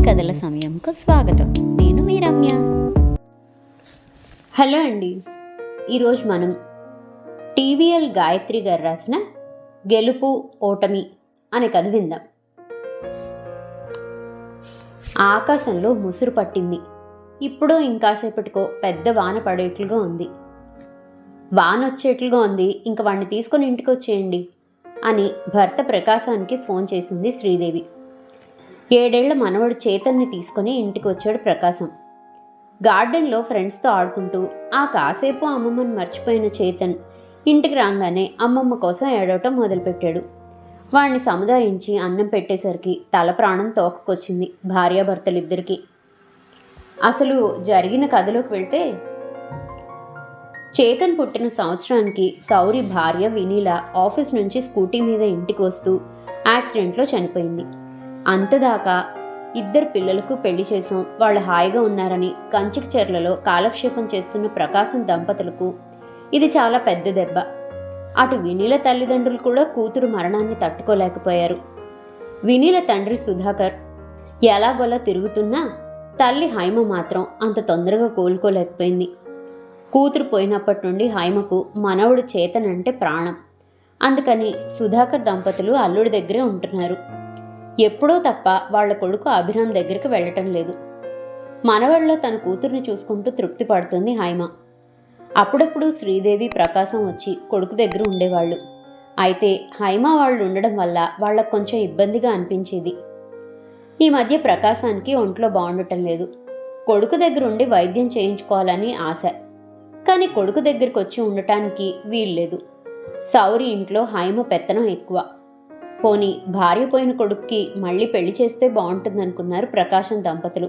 కథల సమయంకు స్వాగతం. నేను మీ రమ్య. హలో అండి. ఈరోజు మనం టీవీఎల్ గాయత్రి గారు రాసిన గెలుపు ఓటమి అనే కథ విందాం. ఆకాశంలో ముసురు పట్టింది. ఇప్పుడు ఇంకాసేపటికో పెద్ద వాన పడేట్లుగా ఉంది. వాన వచ్చేట్లుగా ఉంది, ఇంక వాడిని తీసుకొని ఇంటికి వచ్చేయండి అని భర్త ప్రకాశానికి ఫోన్ చేసింది శ్రీదేవి. 7 ఏళ్ల మనవడు చేతన్ని తీసుకుని ఇంటికి వచ్చాడు ప్రకాశం. గార్డెన్లో ఫ్రెండ్స్తో ఆడుకుంటూ ఆ కాసేపు అమ్మమ్మని మర్చిపోయిన చేతన్ ఇంటికి రాగానే అమ్మమ్మ కోసం ఏడవటం మొదలుపెట్టాడు. వాణ్ణి సముదాయించి అన్నం పెట్టేసరికి తల ప్రాణం తోకకొచ్చింది భార్యాభర్తలిద్దరికీ. అసలు జరిగిన కథలోకి వెళ్తే, చేతన్ పుట్టిన సంవత్సరానికి సౌరి భార్య వినీల ఆఫీస్ నుంచి స్కూటీ మీద ఇంటికి వస్తూ యాక్సిడెంట్లో చనిపోయింది. అంతదాకా ఇద్దరు పిల్లలకు పెళ్లి చేసాం, వాళ్ళు హాయిగా ఉన్నారని కంచికచెర్లలో కాలక్షేపం చేస్తున్న ప్రకాశం దంపతులకు ఇది చాలా పెద్ద దెబ్బ. అటు వినీల తల్లిదండ్రులు కూడా కూతురు మరణాన్ని తట్టుకోలేకపోయారు. వినీల తండ్రి సుధాకర్ ఎలాగోలా తిరుగుతున్నా తల్లి హైమ మాత్రం అంత తొందరగా కోలుకోలేకపోయింది. కూతురు పోయినప్పటి నుండి హైమకు మనవడు చేతన్ అంటే ప్రాణం. అందుకని సుధాకర్ దంపతులు అల్లుడి దగ్గరే ఉంటున్నారు. ఎప్పుడో తప్ప వాళ్ల కొడుకు అభిరామ్ దగ్గరికి వెళ్ళటం లేదు. మనవడిలో తన కూతుర్ని చూసుకుంటూ తృప్తి పడుతుంది హైమ. అప్పుడప్పుడు శ్రీదేవి ప్రకాశం వచ్చి కొడుకు దగ్గర ఉండేవాళ్ళు. అయితే హైమ వాళ్ళు ఉండడం వల్ల వాళ్లకు కొంచెం ఇబ్బందిగా అనిపించేది. ఈ మధ్య ప్రకాశానికి ఒంట్లో బాగుండటం లేదు. కొడుకు దగ్గర ఉండి వైద్యం చేయించుకోవాలని ఆశ. కానీ కొడుకు దగ్గరికి వచ్చి ఉండటానికి వీల్లేదు. సౌరి ఇంట్లో హైమ పెత్తనం ఎక్కువ. పోనీ భార్య పోయిన కొడుక్కి మళ్ళీ పెళ్లి చేస్తే బాగుంటుందనుకున్నారు ప్రకాశం దంపతులు.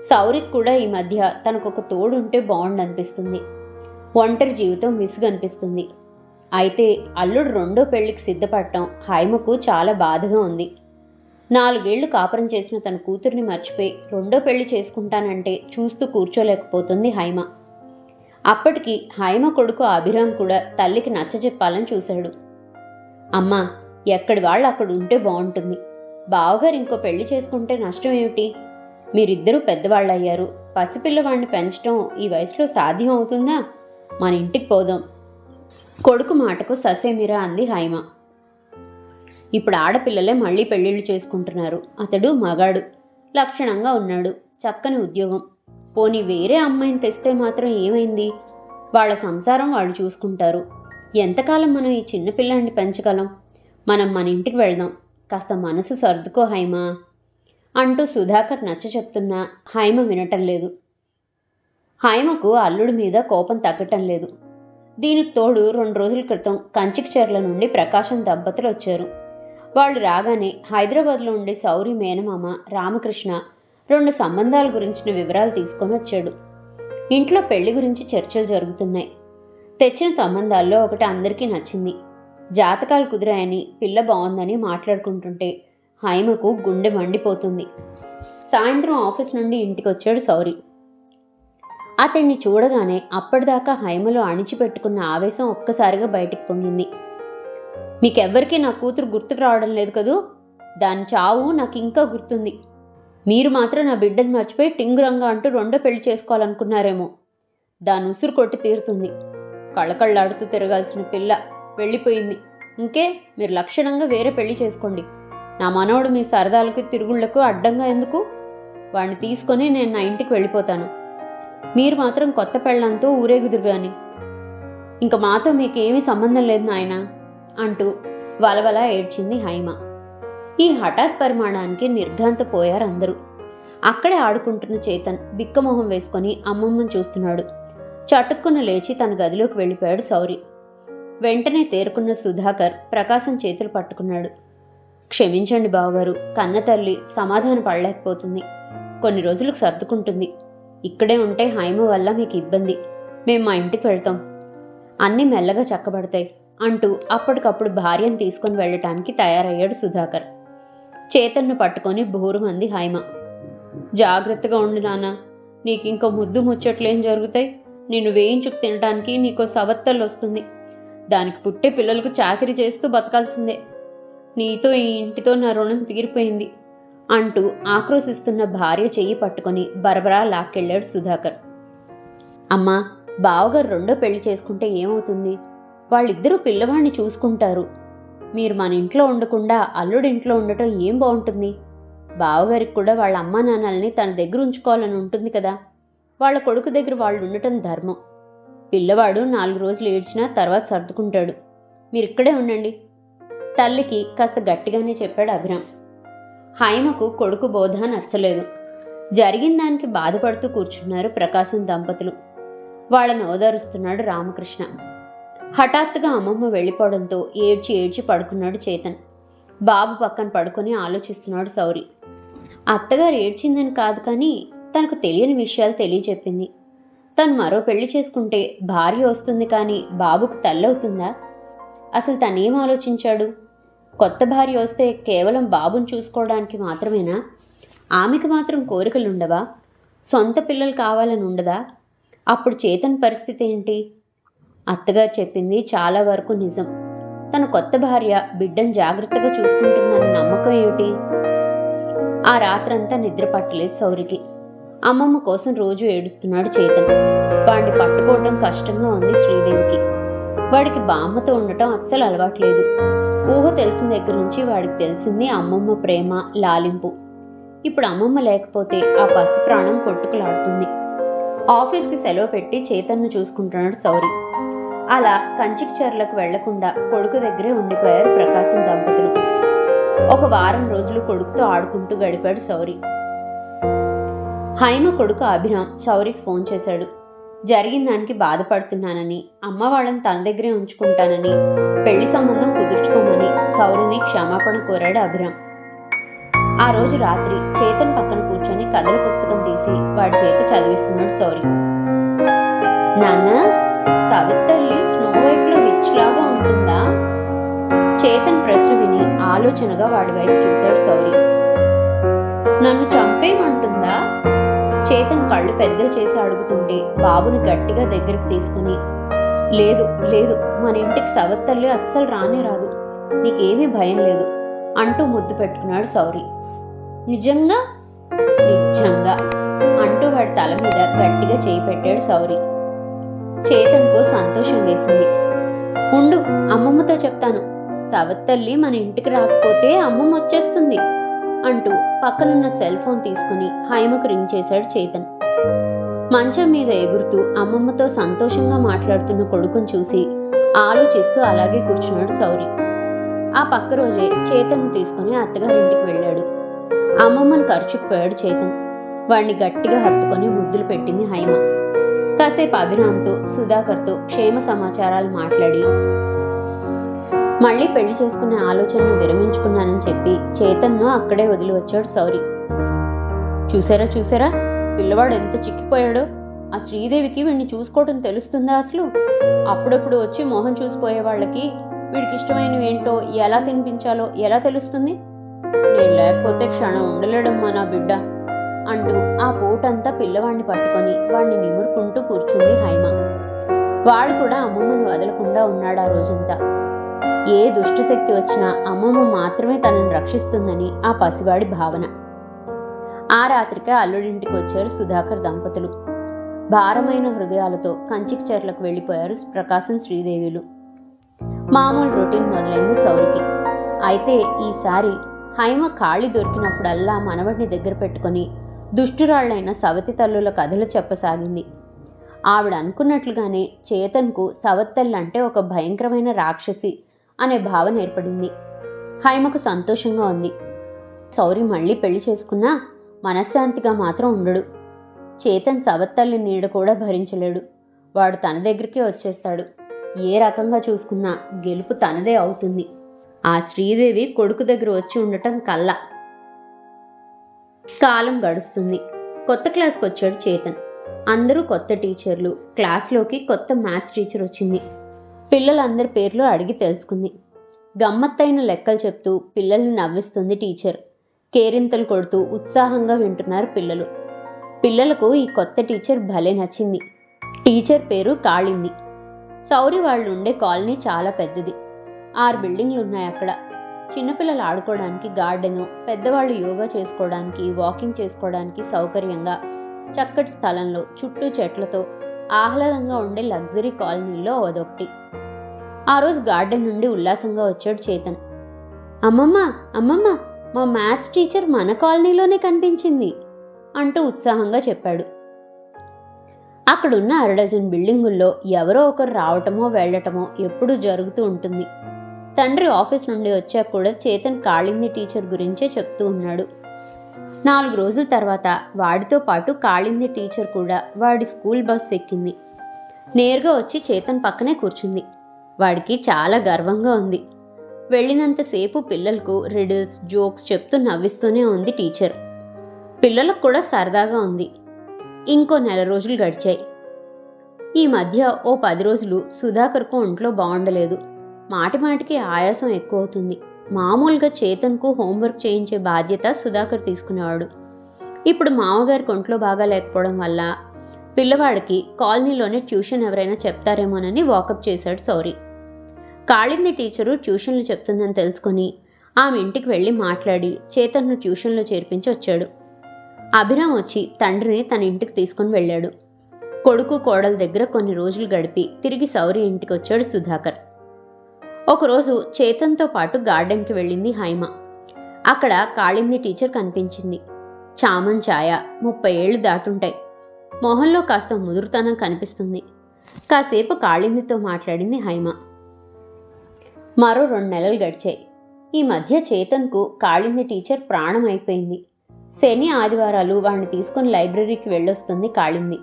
సౌరికి కూడా ఈ మధ్య తనకొక తోడు ఉంటే బాగుండనిపిస్తుంది. ఒంటరి జీవితం విసుగనిపిస్తుంది. అయితే అల్లుడు రెండో పెళ్లికి సిద్ధపడటం హైమకు చాలా బాధగా ఉంది. 4 ఏళ్లు కాపురం చేసిన తన కూతుర్ని మర్చిపోయి రెండో పెళ్లి చేసుకుంటానంటే చూస్తూ కూర్చోలేకపోతుంది హైమ. అప్పటికి హైమ కొడుకు అభిరామ్ కూడా తల్లికి నచ్చజెప్పాలని చూశాడు. అమ్మా, ఎక్కడి వాళ్ళు అక్కడ ఉంటే బాగుంటుంది. బావగారు ఇంకో పెళ్లి చేసుకుంటే నష్టం ఏమిటి? మీరిద్దరూ పెద్దవాళ్ళయ్యారు. పసిపిల్లవాడిని పెంచడం ఈ వయసులో సాధ్యం అవుతుందా? మన ఇంటికి పోదాం. కొడుకు మాటకు ససేమిరా అంది హైమ. ఇప్పుడు ఆడపిల్లలే మళ్ళీ పెళ్లిళ్ళు చేసుకుంటున్నారు. అతడు మగాడు, లక్షణంగా ఉన్నాడు, చక్కని ఉద్యోగం. పోనీ వేరే అమ్మాయిని తెస్తే మాత్రం ఏమైంది? వాళ్ళ సంసారం వాళ్ళు చూసుకుంటారు. ఎంతకాలం మనం ఈ చిన్నపిల్లాన్ని పెంచగలం? మనం మన ఇంటికి వెళ్దాం. కాస్త మనసు సర్దుకో హైమా అంటూ సుధాకర్ నచ్చ చెప్తున్నా హైమ వినటం లేదు. హైమకు అల్లుడి మీద కోపం తగ్గటం లేదు. దీనికి తోడు 2 రోజుల క్రితం కంచికచెర్ల నుండి ప్రకాశం దంపతులు వచ్చారు. వాళ్ళు రాగానే హైదరాబాద్లో ఉండే సౌరి మేనమామ రామకృష్ణ 2 సంబంధాల గురించిన వివరాలు తీసుకొని వచ్చాడు. ఇంట్లో పెళ్లి గురించి చర్చలు జరుగుతున్నాయి. తెచ్చిన సంబంధాల్లో ఒకటి అందరికీ నచ్చింది. జాతకాలు కుదిరాయని, పిల్ల బాగుందని మాట్లాడుకుంటుంటే హైమకు గుండె మండిపోతుంది. సాయంత్రం ఆఫీస్ నుండి ఇంటికి వచ్చాడు సౌరి. అతన్ని చూడగానే అప్పటిదాకా హైమలో అణిచిపెట్టుకున్న ఆవేశం ఒక్కసారిగా బయటికి పొంగింది. మీకెవ్వరికీ నా కూతురు గుర్తుకు రావడం లేదు కదూ? దాని చావు నాకు ఇంకా గుర్తుంది. మీరు మాత్రం నా బిడ్డను మర్చిపోయి టింగురంగా అంటూ రెండో పెళ్లి చేసుకోవాలనుకున్నారేమో. దాని ఉసురు కొట్టి తీరుతుంది. కళ్ళకళ్ళాడుతూ తిరగాల్సిన పిల్ల వెళ్ళిపోయింది. ఇంకే మీరు లక్షణంగా వేరే పెళ్లి చేసుకోండి. నా మనవడు మీ సరదాలకు తిరుగుళ్లకు అడ్డంగా ఎందుకు? వాడిని తీసుకొని నేను నా ఇంటికి వెళ్ళిపోతాను. మీరు మాత్రం కొత్త పెళ్ళంతో ఊరేగుదురు గాని. ఇంక మాతో మీకేమీ సంబంధం లేదు నాయనా అంటూ వలవలా ఏడ్చింది హైమ. ఈ హఠాత్ పరిమాణానికి నిర్ఘాంతపోయారు అందరూ. అక్కడే ఆడుకుంటున్న చేతన్ బిక్కమొహం వేసుకొని అమ్మమ్మని చూస్తున్నాడు. చటుక్కున లేచి తన గదిలోకి వెళ్ళిపోయాడు సౌరి. వెంటనే తేరుకున్న సుధాకర్ ప్రకాశం చేతులు పట్టుకున్నాడు. క్షమించండి బావగారు, కన్న తల్లి సమాధాన పడలేకపోతుంది. కొన్ని రోజులకు సర్దుకుంటుంది. ఇక్కడే ఉంటే హైమ వల్ల మీకు ఇబ్బంది. మేము మా ఇంటికి వెళ్తాం. అన్నీ మెల్లగా చక్కబడతాయి అంటూ అప్పటికప్పుడు భార్యను తీసుకొని వెళ్ళటానికి తయారయ్యాడు సుధాకర్. చేతన్ను పట్టుకొని బోరుమంది హైమ. జాగ్రత్తగా ఉండి నాన్న, నీకింకో ముద్దు ముచ్చట్లేం జరుగుతాయి? నిన్ను వేయించుకు తినటానికి నీకో సవత్తలు వస్తుంది. దానికి పుట్టే పిల్లలకు చాకిరీ చేస్తూ బతకాల్సిందే. నీతో ఈ ఇంటితో నా రుణం తీరిపోయింది. అంటూ ఆక్రోశిస్తున్న భార్య చెయ్యి పట్టుకొని బరబరా లాక్కెళ్ళాడు సుధాకర్. అమ్మా, బావగారు రెండో పెళ్లి చేసుకుంటే ఏమవుతుంది? వాళ్ళిద్దరూ పిల్లవాడిని చూసుకుంటారు. మీరు మన ఇంట్లో ఉండకుండా అల్లుడింట్లో ఉండటం ఏం బాగుంటుంది? బావగారికి కూడా వాళ్ళ అమ్మా నాన్నల్ని తన దగ్గర ఉంచుకోవాలని ఉంటుంది కదా. వాళ్ళ కొడుకు దగ్గర వాళ్ళు ఉండటం ధర్మం. పిల్లవాడు 4 రోజులు ఏడ్చినా తర్వాత సర్దుకుంటాడు. మీరిక్కడే ఉండండి. తల్లికి కాస్త గట్టిగానే చెప్పాడు అభిరామ్. హైమకు కొడుకు బోధ నచ్చలేదు. జరిగిన దానికి బాధపడుతూ కూర్చున్నారు ప్రకాశం దంపతులు. వాళ్ళని ఓదారుస్తున్నాడు రామకృష్ణ. హఠాత్తుగా అమ్మమ్మ వెళ్ళిపోవడంతో ఏడ్చి ఏడ్చి పడుకున్నాడు చేతన్. బాబు పక్కన పడుకొని ఆలోచిస్తున్నాడు సౌరి. అత్తగారు ఏడ్చిందని కాదు, కానీ తనకు తెలియని విషయాలు తెలియచెప్పింది. తను మరో పెళ్లి చేసుకుంటే భార్య వస్తుంది, కానీ బాబుకు తల్లవుతుందా? అసలు తనేం ఆలోచించాడు? కొత్త భార్య వస్తే కేవలం బాబుని చూసుకోవడానికి మాత్రమేనా? ఆమెకు మాత్రం కోరికలుండవా? సొంత పిల్లలు కావాలని ఉండదా? అప్పుడు చేతన్ పరిస్థితి ఏంటి? అత్తగారు చెప్పింది చాలా వరకు నిజం. తన కొత్త భార్య బిడ్డను జాగ్రత్తగా చూసుకుంటుందన్న నమ్మకం ఏమిటి? ఆ రాత్రంతా నిద్ర పట్టలేదు సౌరికి. అమ్మమ్మ కోసం రోజు ఏడుస్తున్నాడు చేతన్. వాడిని పట్టుకోవడం కష్టంగా ఉంది శ్రీదేవికి. వాడికి బామ్మతో ఉండటం అస్సలు అలవాట్లేదు. ఊహ తెలిసిన దగ్గర నుంచి వాడికి తెలిసింది అమ్మమ్మ ప్రేమ, లాలింపు. ఇప్పుడు అమ్మమ్మ లేకపోతే ఆ పసి ప్రాణం కొట్టుకులాడుతుంది. ఆఫీస్కి సెలవు పెట్టి చేతన్ను చూసుకుంటున్నాడు సౌరి. అలా కంచికిచర్లకు వెళ్లకుండా కొడుకు దగ్గరే ఉండిపోయారు ప్రకాశం దంపతులు. ఒక వారం రోజులు కొడుకుతో ఆడుకుంటూ గడిపాడు సౌరి. హైమ కొడుకు అభిరామ్ సౌరికి ఫోన్ చేశాడు. జరిగిన దానికి బాధపడుతున్నానని, అమ్మ వాళ్ళని తన దగ్గరే ఉంచుకుంటానని, పెళ్లి సంబంధం కుదుర్చుకోమని సౌరిని క్షమాపణ కోరాడు అభిరామ్. ఆ రోజు రాత్రి చేతన్ పక్కన కూర్చొని కథల పుస్తకం తీసి వాడి చేత చదివిస్తున్నాడు సౌరి. నాన్న, సవితల్లి స్నో వైట్ లో విచ్ లాగా ఉంటుందా? చేతన్ ప్రశ్న విని ఆలోచనగా వాడి వైపు చూశాడు సౌరి. నన్ను చంపేయమంటుందా? చేతన్ కళ్ళు పెద్ద చేసి అడుగుతుంటే బాబుని గట్టిగా దగ్గరికి తీసుకుని, లేదు లేదు, మన ఇంటికి సవత్తల్లి అస్సలు రానే రాదు, నీకేమీ భయం లేదు అంటూ ముద్దు పెట్టుకున్నాడు సౌరి. నిజంగా? నిజంగా అంటూ వాడి తల మీద గట్టిగా చేయి పెట్టాడు సౌరి. చేతన్కు సంతోషం వేసింది. ఉండు, అమ్మమ్మతో చెప్తాను. సవత్తల్లి మన ఇంటికి రాకపోతే అమ్మమ్మ వచ్చేస్తుంది అంటూ పక్కనున్న సెల్ ఫోన్ తీసుకుని హైమకు రింగ్ చేశాడు చేతన్. మంచం మీద ఎగురుతూ అమ్మమ్మతో సంతోషంగా మాట్లాడుతున్న కొడుకును చూసి ఆలోచిస్తూ అలాగే కూర్చున్నాడు సౌరి. ఆ పక్క రోజే చేతన్ను తీసుకుని అత్తగారింటికి వెళ్ళాడు. అమ్మమ్మను ఖర్చుకుపోయాడు చేతన్. వాడిని గట్టిగా హత్తుకొని ముద్దులు పెట్టింది హైమ. కాసేపు అభిరామ్తో, సుధాకర్తో క్షేమ సమాచారాలు మాట్లాడి మళ్ళీ పెళ్లి చేసుకునే ఆలోచనను విరమించుకున్నానని చెప్పి చేతన్ను అక్కడే వదిలి వచ్చాడు సౌరి. చూసారా పిల్లవాడు ఎంత చిక్కిపోయాడో. ఆ శ్రీదేవికి వీడిని చూసుకోవటం తెలుస్తుందా అసలు? అప్పుడప్పుడు వచ్చి మోహం చూసిపోయే వాళ్ళకి వీడికి ఇష్టమైనవి ఏంటో ఎలా తినిపించాలో ఎలా తెలుస్తుంది? నేను లేకపోతే క్షణం ఉండలేడమ్మా నా బిడ్డ అంటూ ఆ పూటంతా పిల్లవాడిని పట్టుకొని వాడిని నిమురుకుంటూ కూర్చుంది హైమ. వాడు కూడా అమ్మమ్మని వదలకుండా ఉన్నాడు ఆ రోజంతా. ఏ దుష్టశక్తి వచ్చినా అమ్మమ్మ మాత్రమే తనను రక్షిస్తుందని ఆ పసివాడి భావన. ఆ రాత్రికే అల్లుడింటికి వచ్చారు సుధాకర్ దంపతులు. భారమైన హృదయాలతో కంచికిచర్లకు వెళ్లిపోయారు ప్రకాశం శ్రీదేవిలు. మామూలు రొటీన్ మొదలైంది సౌరికి. అయితే ఈసారి హైమ ఖాళీ దొరికినప్పుడల్లా మనవడిని దగ్గర పెట్టుకుని దుష్టురాళ్లైన సవతి తల్లుల కథలు చెప్పసాగింది. ఆవిడ అనుకున్నట్లుగానే చేతన్కు సవత్తల్లంటే ఒక భయంకరమైన రాక్షసి అనే భావన ఏర్పడింది. హైమకు సంతోషంగా ఉంది. సౌరి మళ్ళీ పెళ్లి చేసుకున్నా మనశ్శాంతిగా మాత్రం ఉండడు. చేతన్ సవత్తల్లి నీడ కూడా భరించలేడు. వాడు తన దగ్గరికే వచ్చేస్తాడు. ఏ రకంగా చూసుకున్నా గెలుపు తనదే అవుతుంది. ఆ శ్రీదేవి కొడుకు దగ్గర వచ్చి ఉండటం కల్లా. కాలం గడుస్తుంది. కొత్త క్లాస్కి వచ్చాడు చేతన్. అందరూ కొత్త టీచర్లు. క్లాస్లోకి కొత్త మ్యాథ్స్ టీచర్ వచ్చింది. పిల్లలందరి పేర్లు అడిగి తెలుసుకుంది. గమ్మత్తైన లెక్కలు చెప్తూ పిల్లల్ని నవ్విస్తుంది టీచర్. కేరింతలు కొడుతూ ఉత్సాహంగా వింటున్నారు పిల్లలు. పిల్లలకు ఈ కొత్త టీచర్ భలే నచ్చింది. టీచర్ పేరు కాళింది. సౌరి వాళ్ళు ఉండే కాలనీ చాలా పెద్దది. 6 బిల్డింగ్లు ఉన్నాయి అక్కడ. చిన్నపిల్లలు ఆడుకోవడానికి గార్డెను, పెద్దవాళ్ళు యోగా చేసుకోవడానికి, వాకింగ్ చేసుకోవడానికి సౌకర్యంగా చక్కటి స్థలంలో చుట్టూ చెట్లతో ఆహ్లాదంగా ఉండే లగ్జరీ కాలనీలో అదొకటి. ఆ రోజు గార్డెన్ నుండి ఉల్లాసంగా వచ్చాడు చేతన్. అమ్మమ్మ అమ్మమ్మ, మా మ్యాథ్స్ టీచర్ మన కాలనీలోనే కనిపించింది అంటూ ఉత్సాహంగా చెప్పాడు. అక్కడున్న అరడజన్ బిల్డింగుల్లో ఎవరో ఒకరు రావటమో వెళ్లటమో ఎప్పుడూ జరుగుతూ ఉంటుంది. తండ్రి ఆఫీస్ నుండి వచ్చాక కూడా చేతన్ కాళింది టీచర్ గురించే చెప్తూ ఉన్నాడు. 4 రోజుల తర్వాత వాడితో పాటు కాళింది టీచర్ కూడా వాడి స్కూల్ బస్ ఎక్కింది. నేరుగా వచ్చి చేతన్ పక్కనే కూర్చుంది. వాడికి చాలా గర్వంగా ఉంది. వెళ్ళినంతసేపు పిల్లలకు రిడిల్స్, జోక్స్ చెప్తూ నవ్విస్తూనే ఉంది టీచర్. పిల్లలకు కూడా సరదాగా ఉంది. ఇంకో 1 రోజులు గడిచాయి. ఈ మధ్య ఓ 10 రోజులు సుధాకర్కు ఒంట్లో బాగుండలేదు. మాటిమాటికి ఆయాసం ఎక్కువ అవుతుంది. మామూలుగా చేతన్కు హోంవర్క్ చేయించే బాధ్యత సుధాకర్ తీసుకునేవాడు. ఇప్పుడు మామగారికి ఒంట్లో బాగా లేకపోవడం వల్ల పిల్లవాడికి కాలనీలోనే ట్యూషన్ ఎవరైనా చెప్తారేమోనని వాకప్ చేశాడు సౌరి. కాళింది టీచరు ట్యూషన్లు చెప్తుందని తెలుసుకొని ఆమె ఇంటికి వెళ్ళి మాట్లాడి చేతన్ను ట్యూషన్లో చేర్పించి వచ్చాడు. అభిరామ్ వచ్చి తండ్రిని తన ఇంటికి తీసుకుని వెళ్ళాడు. కొడుకు కోడల దగ్గర కొన్ని రోజులు గడిపి తిరిగి సౌరి ఇంటికి వచ్చాడు సుధాకర్. ఒకరోజు చేతన్తో పాటు గార్డెన్కి వెళ్ళింది హైమ. అక్కడ కాళింది టీచర్ కనిపించింది. చామన్ ఛాయ, 30 ఏళ్లు దాటుంటాయి. మొహంలో కాస్త ముదురుతనం కనిపిస్తుంది. కాసేపు కాళిందితో మాట్లాడింది హైమ. మరో 2 నెలలు గడిచాయి. ఈ మధ్య చేతన్కు కాళింది టీచర్ ప్రాణం అయిపోయింది. శని ఆదివారాలు వాడిని తీసుకుని లైబ్రరీకి వెళ్ళొస్తుంది కాళింది.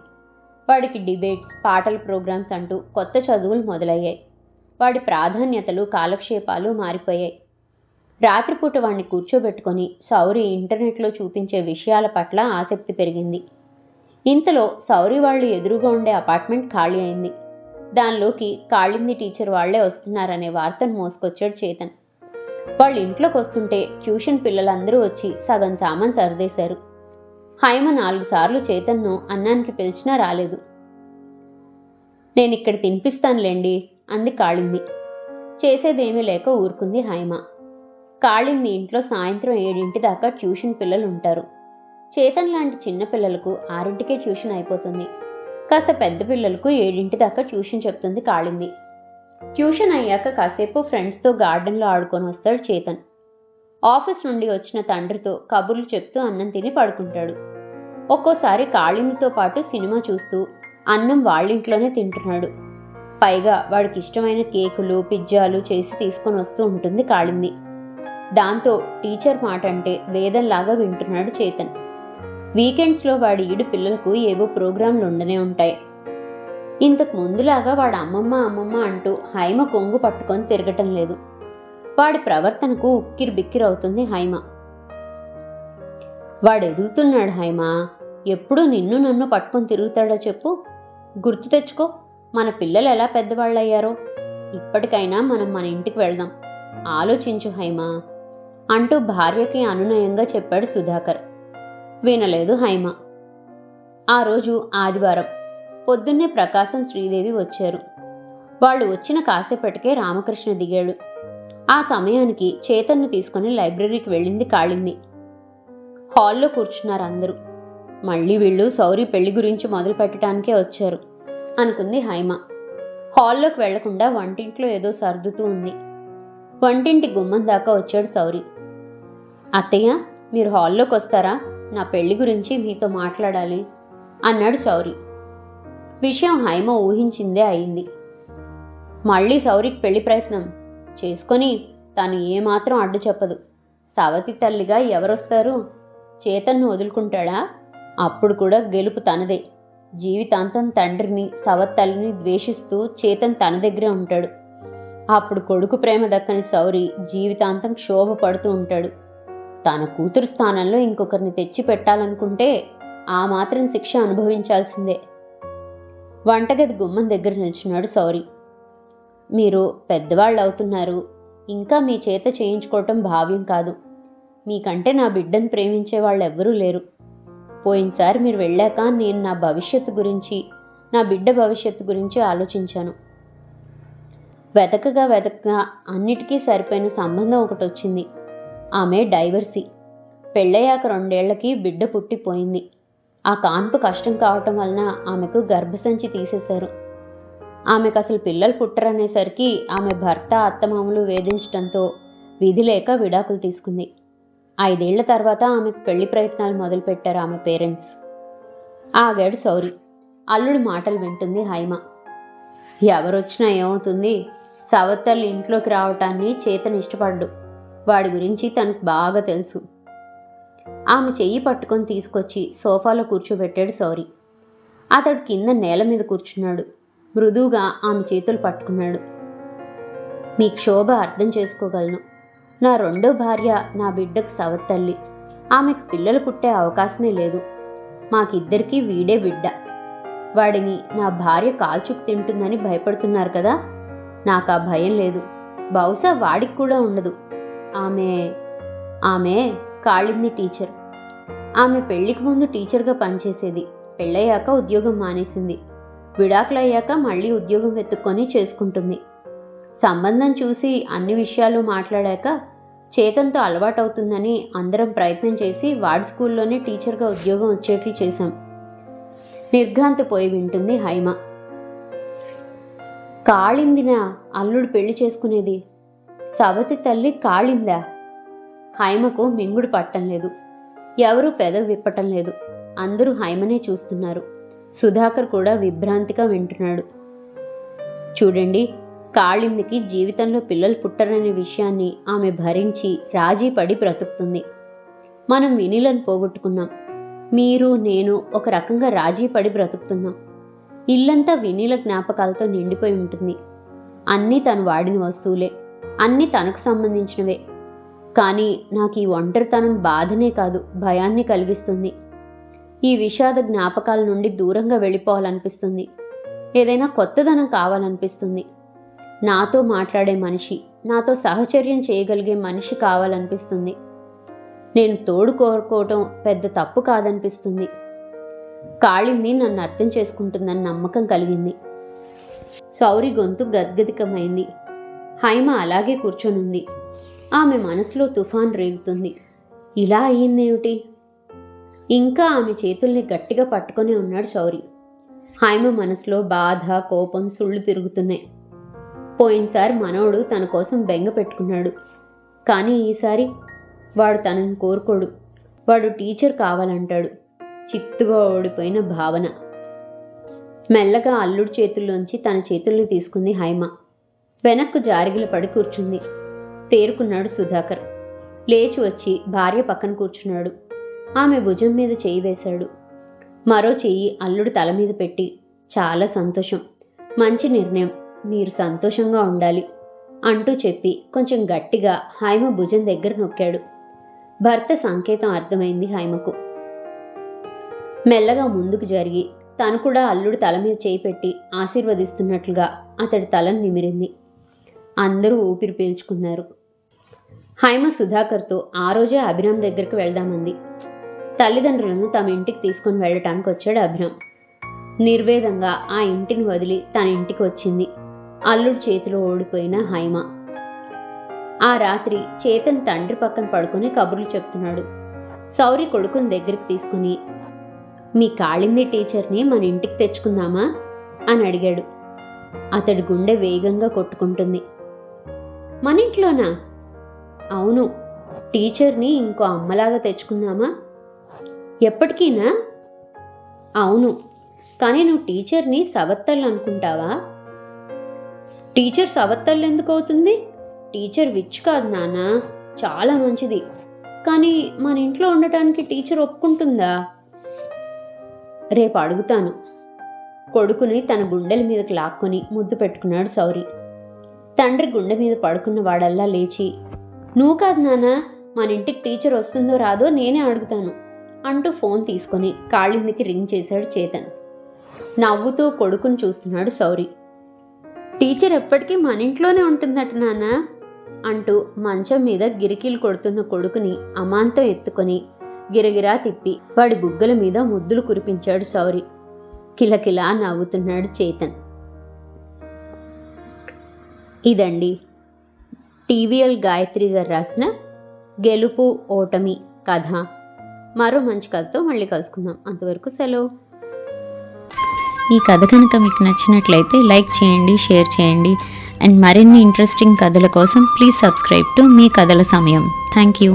వాడికి డిబేట్స్, పాటల ప్రోగ్రామ్స్ అంటూ కొత్త చదువులు మొదలయ్యాయి. వాడి ప్రాధాన్యతలు, కాలక్షేపాలు మారిపోయాయి. రాత్రిపూట వాడిని కూర్చోబెట్టుకొని సౌరి ఇంటర్నెట్లో చూపించే విషయాల పట్ల ఆసక్తి పెరిగింది. ఇంతలో సౌరి వాళ్ళు ఎదురుగా ఉండే అపార్ట్మెంట్ ఖాళీ అయింది. దానిలోకి కాళింది టీచర్ వాళ్లే వస్తున్నారనే వార్తను మోసుకొచ్చాడు చేతన్. వాళ్ళు ఇంట్లోకి వస్తుంటే ట్యూషన్ పిల్లలందరూ వచ్చి సగం సామాన్ సర్దేశారు. హైమ 4 సార్లు చేతన్ను అన్నానికి పిలిచినా రాలేదు. నేనిక్కడ తినిపిస్తానులేండి అంది కాళింది. చేసేదేమీ లేక ఊరుకుంది హైమ. కాళింది ఇంట్లో సాయంత్రం 7 దాకా ట్యూషన్ పిల్లలు ఉంటారు. చేతన్ లాంటి చిన్న పిల్లలకు 6కే ట్యూషన్ అయిపోతుంది. కాస్త పెద్ద పిల్లలకు 7 దాకా ట్యూషన్ చెప్తుంది కాళింది. ట్యూషన్ అయ్యాక కాసేపు ఫ్రెండ్స్తో గార్డెన్లో ఆడుకొని వస్తాడు చేతన్. ఆఫీస్ నుండి వచ్చిన తండ్రితో కబుర్లు చెప్తూ అన్నం తిని పడుకుంటాడు. ఒక్కోసారి కాళిందితో పాటు సినిమా చూస్తూ అన్నం వాళ్ళింట్లోనే తింటున్నాడు. పైగా వాడికి ఇష్టమైన కేకులు, పిజ్జాలు చేసి తీసుకొని వస్తూ ఉంటుంది కాళింది. దాంతో టీచర్ మాట అంటే వేదంలాగా వింటున్నాడు చేతన్. వీకెండ్స్లో వాడి ఈడు పిల్లలకు ఏవో ప్రోగ్రాంలు ఉండనే ఉంటాయి. ఇంతకు ముందులాగా వాడు అమ్మమ్మ అమ్మమ్మ అంటూ హైమ కొంగు పట్టుకొని తిరగటం లేదు. వాడి ప్రవర్తనకు ఉక్కిరి బిక్కిరవుతుంది హైమ. వాడు ఎదుగుతున్నాడు హైమ. ఎప్పుడూ నిన్ను నన్ను పట్టుకొని తిరుగుతాడో చెప్పు. గుర్తు తెచ్చుకో, మన పిల్లలు ఎలా పెద్దవాళ్ళయ్యారో. ఇప్పటికైనా మనం మన ఇంటికి వెళ్దాం. ఆలోచించు హైమ అంటూ భార్యకి అనునయంగా చెప్పాడు సుధాకర్. వినలేదు హైమ. ఆ రోజు ఆదివారం. పొద్దున్నే ప్రకాశం, శ్రీదేవి వచ్చారు. వాళ్ళు వచ్చిన కాసేపటికే రామకృష్ణ దిగాడు. ఆ సమయానికి చేతన్ను తీసుకుని లైబ్రరీకి వెళ్ళింది కాళింది. హాల్లో కూర్చున్నారు అందరూ. మళ్ళీ వీళ్ళు సౌరి పెళ్లి గురించి మొదలు పెట్టడానికే వచ్చారు అనుకుంది హైమ. హాల్లోకి వెళ్లకుండా వంటింట్లో ఏదో సర్దుతూ ఉంది. వంటింటి గుమ్మం దాకా వచ్చాడు సౌరి. అత్తయ్య, మీరు హాల్లోకి వస్తారా? నా పెళ్లి గురించి మీతో మాట్లాడాలి అన్నాడు సౌరి. విషయం హైమ ఊహించిందే అయింది. మళ్ళీ సౌరికి పెళ్లి ప్రయత్నం చేసుకొని తను ఏమాత్రం అడ్డు చెప్పదు. సవతి తల్లిగా ఎవరొస్తారు? చేతన్ను వదులుకుంటాడా? అప్పుడు కూడా గెలుపు తనదే. జీవితాంతం తండ్రిని, సవత్తల్లిని ద్వేషిస్తూ చేతన్ తన దగ్గరే ఉంటాడు. అప్పుడు కొడుకు ప్రేమ దక్కని సౌరి జీవితాంతం క్షోభ పడుతూ ఉంటాడు. తన కూతురు స్థానంలో ఇంకొకరిని తెచ్చి పెట్టాలనుకుంటే ఆ మాత్రం శిక్ష అనుభవించాల్సిందే. వంటగది గుమ్మం దగ్గర నిల్చున్నాడు సౌరి. మీరు పెద్దవాళ్ళు అవుతున్నారు. ఇంకా మీ చేత చేయించుకోవటం భావ్యం కాదు. మీకంటే నా బిడ్డను ప్రేమించే వాళ్ళెవ్వరూ లేరు. పోయినసారి మీరు వెళ్ళాక నేను నా భవిష్యత్తు గురించి, నా బిడ్డ భవిష్యత్తు గురించి ఆలోచించాను. వెతకగా అన్నిటికీ సరిపోయిన సంబంధం ఒకటి వచ్చింది. ఆమె డైవర్సీ. పెళ్ళయ్యాక 2 ఏళ్లకి బిడ్డ పుట్టిపోయింది. ఆ కాన్పు కష్టం కావటం వలన ఆమెకు గర్భసంచి తీసేశారు. ఆమెకు అసలు పిల్లలు పుట్టరనేసరికి ఆమె భర్త అత్తమామలు వేధించడంతో విధి లేక విడాకులు తీసుకుంది. 5 ఏళ్ల తర్వాత ఆమెకు పెళ్లి ప్రయత్నాలు మొదలుపెట్టారు ఆమె పేరెంట్స్. ఆగాడు సౌరి. అల్లుడు మాటలు వింటుంది హైమ. ఎవరొచ్చినా ఏమవుతుంది, సవత్తల్లి ఇంట్లోకి రావటాన్ని చేతన్ ఇష్టపడ్డు. వాడి గురించి తనకు బాగా తెలుసు. ఆమె చెయ్యి పట్టుకొని తీసుకొచ్చి సోఫాలో కూర్చోబెట్టాడు సౌరి. అతడు కింద నేల మీద కూర్చున్నాడు. మృదువుగా ఆమె చేతులు పట్టుకున్నాడు. మీ క్షోభ అర్థం చేసుకోగలను. నా 2వ భార్య నా బిడ్డకు సవత్తల్లి. ఆమెకు పిల్లలు పుట్టే అవకాశమే లేదు. మాకిద్దరికీ వీడే బిడ్డ. వాడిని నా భార్య కాల్చుకు తింటుందని భయపడుతున్నారు కదా. నాకు ఆ భయం లేదు. బహుశా వాడికి కూడా ఉండదు. ఆమె కాళింది టీచర్. ఆమె పెళ్లికి ముందు టీచర్గా పనిచేసేది. పెళ్ళయ్యాక ఉద్యోగం మానేసింది. విడాకులయ్యాక మళ్ళీ ఉద్యోగం వెతుక్కొని చేసుకుంటుంది. సంబంధం చూసి అన్ని విషయాలు మాట్లాడాక చేతన్తో అలవాటవుతుందని అందరం ప్రయత్నం చేసి వాడి స్కూల్లోనే టీచర్గా ఉద్యోగం వచ్చేట్లు చేశాం. నిర్ఘాంతపోయి వింటుంది హైమ. కాళిందిన అల్లుడు పెళ్లి చేసుకునేది? సవతి తల్లి కాళిందా? హైమకు మింగుడు పట్టం లేదు. ఎవరూ పెదవి విప్పటం లేదు. అందరూ హైమనే చూస్తున్నారు. సుధాకర్ కూడా విభ్రాంతిగా వింటున్నాడు. చూడండి, కాళిందికి జీవితంలో పిల్లలు పుట్టరనే విషయాన్ని ఆమె భరించి రాజీ పడి బ్రతుకుతుంది. మనం వినీలను పోగొట్టుకున్నాం. మీరు నేను ఒక రకంగా రాజీ పడి బ్రతుకుతున్నాం. ఇల్లంతా వినీల జ్ఞాపకాలతో నిండిపోయి ఉంటుంది. అన్నీ తను వాడిన వస్తువులే, అన్నీ తనకు సంబంధించినవే. కానీ నాకు ఈ ఒంటరితనం బాధనే కాదు, భయాన్ని కలిగిస్తుంది. ఈ విషాద జ్ఞాపకాల నుండి దూరంగా వెళ్ళిపోవాలనిపిస్తుంది. ఏదైనా కొత్తదనం కావాలనిపిస్తుంది. నాతో మాట్లాడే మనిషి, నాతో సహచర్యం చేయగలిగే మనిషి కావాలనిపిస్తుంది. నేను తోడు కోరుకోవటం పెద్ద తప్పు కాదనిపిస్తుంది. కాళింది నన్ను అర్థం చేసుకుంటుందని నమ్మకం కలిగింది. సౌరి గొంతు గద్గదికమైంది. హైమ అలాగే కూర్చొనుంది. ఆమె మనసులో తుఫాన్ రేగుతుంది. ఇలా అయ్యిందేమిటి? ఇంకా ఆమె చేతుల్ని గట్టిగా పట్టుకొని ఉన్నాడు సౌరి. హైమ మనసులో బాధ, కోపం సుళ్ళు తిరుగుతున్నాయి. పోయినసారి మనోడు తన కోసం బెంగ పెట్టుకున్నాడు. కానీ ఈసారి వాడు తనని కోరుకోడు. వాడు టీచర్ కావాలంటాడు. చిత్తుగా ఓడిపోయిన భావన. మెల్లగా అల్లుడి చేతుల్లోంచి తన చేతుల్ని తీసుకుంది హైమ. వెనక్కు జారిగిల పడి కూర్చుంది. తేరుకున్నాడు సుధాకర్. లేచి వచ్చి భార్య పక్కన కూర్చున్నాడు. ఆమె భుజం మీద చెయ్యి వేశాడు. మరో చెయ్యి అల్లుడు తల మీద పెట్టి, చాలా సంతోషం, మంచి నిర్ణయం, మీరు సంతోషంగా ఉండాలి అంటూ చెప్పి కొంచెం గట్టిగా హైమ భుజం దగ్గర నొక్కాడు. భర్త సంకేతం అర్థమైంది హైమకు. మెల్లగా ముందుకు జరిగి తను కూడా అల్లుడు తల మీద చేయి పెట్టి ఆశీర్వదిస్తున్నట్లుగా అతడి తలను నిమిరింది. అందరూ ఊపిరి పీల్చుకున్నారు. హైమ సుధాకర్తో ఆ రోజే అభిరామ్ దగ్గరికి వెళ్దామంది. తల్లిదండ్రులను తమ ఇంటికి తీసుకొని వెళ్ళటానికి వచ్చాడు అభిరామ్. నిర్వేదంగా ఆ ఇంటిని వదిలి తన ఇంటికి వచ్చింది అల్లుడి చేతిలో ఓడిపోయిన హైమ. ఆ రాత్రి చేతన్ తండ్రి పక్కన పడుకొని కబుర్లు చెప్తున్నాడు. సౌరి కొడుకుని దగ్గరికి తీసుకుని, మీ కాళింది టీచర్ని మన ఇంటికి తెచ్చుకుందామా అని అడిగాడు. అతడి గుండె వేగంగా కొట్టుకుంటుంది. మన ఇంట్లోనా? అవును. టీచర్ని ఇంకో అమ్మలాగా తెచ్చుకుందామా? ఎప్పటికీనా? అవును. కానీ నువ్వు టీచర్ని సవత్తళ్ళు అనుకుంటావా? టీచర్ సవత్తళ్ళు ఎందుకు అవుతుంది? టీచర్ విచ్ కాదు నాన్న, చాలా మంచిది. కానీ మన ఇంట్లో ఉండటానికి టీచర్ ఒప్పుకుంటుందా? రేపు అడుగుతాను. కొడుకుని తన గుండెల మీదకి లాక్కొని ముద్దు పెట్టుకున్నాడు సౌరి. తండ్రి గుండె మీద పడుకున్న వాడల్లా లేచి, నువ్వు కాదు నాన్న, మన ఇంటికి టీచర్ వస్తుందో రాదో నేనే అడుగుతాను అంటూ ఫోన్ తీసుకొని కాళిందికి రింగ్ చేశాడు చేతన్. నవ్వుతూ కొడుకుని చూస్తున్నాడు సౌరి. టీచర్ ఎప్పటికీ మన ఇంట్లోనే ఉంటుందట నాన్న అంటూ మంచం మీద గిరికీలు కొడుతున్న కొడుకుని అమాంతం ఎత్తుకొని గిరగిరా తిప్పి వాడి బుగ్గల మీద ముద్దులు కురిపించాడు సౌరి. కిలకిలా నవ్వుతున్నాడు చేతన్. ఇదండి టీవీఎల్ గాయత్రి గారు రాసిన గెలుపు ఓటమి కథ. మరో మంచి కథతో మళ్ళీ కలుసుకుందాం. అంతవరకు సెలవు. ఈ కథ కనుక మీకు నచ్చినట్లయితే లైక్ చేయండి, షేర్ చేయండి. అండ్ మరిన్ని ఇంట్రెస్టింగ్ కథల కోసం ప్లీజ్ సబ్స్క్రైబ్ టు మీ కథల సమయం. Thank you.